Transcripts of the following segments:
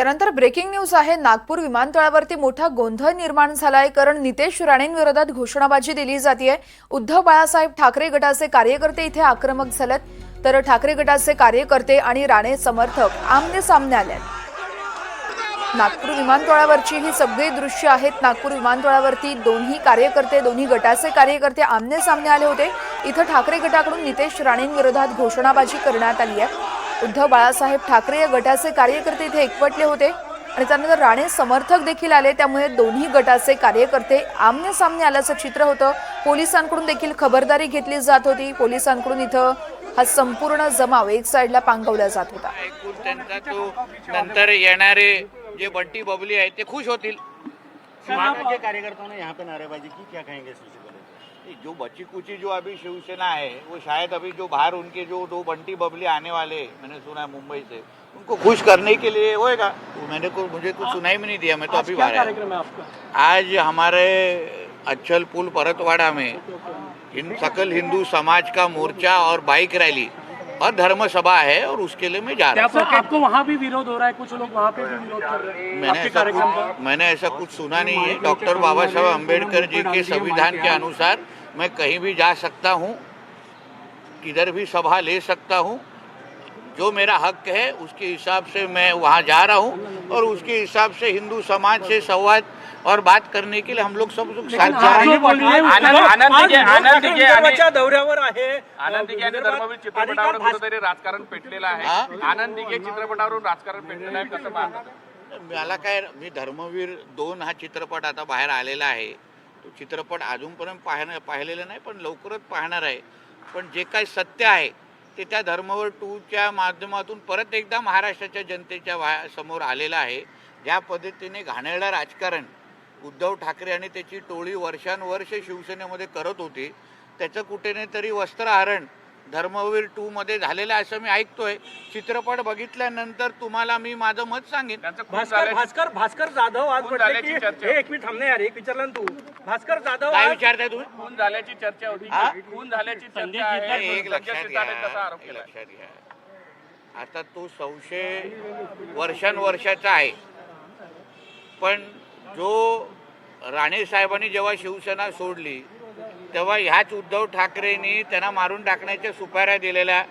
त्यानंतर breaking news आहे। नागपूर विमानतळावरती मोठा गोंधळ निर्माण झालाय, कारण नितेश राणेंविरोधात घोषणाबाजी दिली जाते। उद्धव बाळासाहेब ठाकरे गटाचे कार्यकर्ते इथे आक्रमक झालेत, तर ठाकरे गटाचे कार्यकर्ते आणि राणे समर्थक आमने सामने आले। नागपूर विमानतळावरची ही सगळी दृश्य आहेत। नागपूर विमानतळावरती दोन्ही गटाचे कार्यकर्ते आमने सामने आले होते। इथे ठाकरे गटाकडून नितेश राणेंविरोधात घोषणाबाजी करण्यात आली आहे। उद्धव बाळासाहेब ठाकरे या गटाचे कार्यकर्ते इथे एकवटले होते आणि त्यानंतर राणे समर्थक देखील आले, त्यामुळे दोन्ही गटाचे कार्यकर्ते आमने सामने आल्याचं चित्र होतं। पोलिसांकडून देखील खबरदारी घेतली जात होती। पोलिसांकडून इथं हा संपूर्ण जमाव एक साइडला पांगवला जात होता। नंतर येणारे जे बंटी बबली आहेत ते खुश होतील। के कार्यकर्ताओं ने यहाँ पे नारेबाजी की, क्या कहेंगे? जो बच्ची कुची जो अभी शिवसेना है वो शायद अभी जो बाहर उनके जो दो बंटी बबली आने वाले मैंने सुना है मुंबई से, उनको खुश करने के लिए होएगा। मुझे कुछ सुनाई भी नहीं दिया, मैं तो अभी बाहर आया। आज हमारे अच्छल पुल परतवाड़ा में सकल हिंदू समाज का मोर्चा और बाइक रैली और धर्म सभा है और उसके लिए मैं जा रहा हूँ। आपको वहाँ भी विरोध हो रहा है, कुछ लोग वहाँ पे भी विरोध कर रहे हैं। मैंने ऐसा कुछ सुना नहीं है। डॉक्टर बाबा साहब अम्बेडकर जी के संविधान के अनुसार मैं कहीं भी जा सकता हूँ, किधर भी सभा ले सकता हूँ। जो मेरा हक है उसके हिसाब से मैं वहाँ जा रहा हूँ और उसके हिसाब से हिंदू समाज से संवाद और बात करने के लिए हम लोग सब लोग साथ जा रहे हैं। दौऱ्यावर आहे। आनंद दिघे यांनी धर्मवीर चित्रपटावर कुठेतरी राजकारण पेटलेलं आहे। आनंद दिघे चित्रपटावरून राजकारण पेटलेलं आहे, कसं पाहता? मला काय, मी धर्मवीर 2 हा चित्रपट आता बाहेर आलेला आहे। तो चित्रपट अजूनपर्यंत पाहिलेला नाही, पण लवकरच पाहणार आहे। पण जे काही सत्य आहे ते त्या धर्मवीर 2च्या माध्यमातून परत एकदा महाराष्ट्राच्या जनतेच्या समोर आलेलं आहे। ज्या पद्धतीने घाणेरडं राजकारण उद्धव ठाकरे आणि त्याची टोळी वर्षानुवर्षे शिवसेनेमध्ये करत होती, त्याचं कुठे तरी वस्त्रहरण धर्मवीर 2 मध्ये झालेलं असं मी ऐकतोय। चित्रपट बघितल्यानंतर तुम्हाला मी माझं मत सांगेन। भास्कर जाधव आज म्हटले की एक मिनिट थांबणे यार, एक विचारलं ना तू। भास्कर जाधव काय विचारताय तुम्ही? खून झाल्याची चर्चा होती, खून झाल्याची चर्चा आहे। एक लक्षात घ्या, आता तो संशय वर्षानुवर्षाचा आहे, पण जो राणे साहेबांनी जेव्हा शिवसेना सोडली तेव्हा ह्याच उद्धव ठाकरेंनी त्यांना मारून टाकण्याच्या सुपाऱ्या दिलेल्या।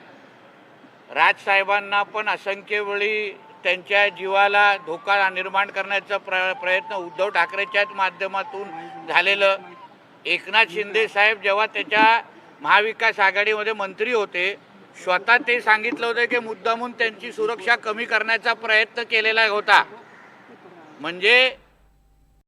राजसाहेबांना पण असंख्य वेळी त्यांच्या जीवाला धोका निर्माण करण्याचा प्रयत्न उद्धव ठाकरेच्याच माध्यमातून झालेलं। एकनाथ शिंदे साहेब जेव्हा त्याच्या महाविकास आघाडीमध्ये मंत्री होते, स्वतः ते सांगितलं होतं की मुद्दामून त्यांची सुरक्षा कमी करण्याचा प्रयत्न केलेला होता। म्हणजे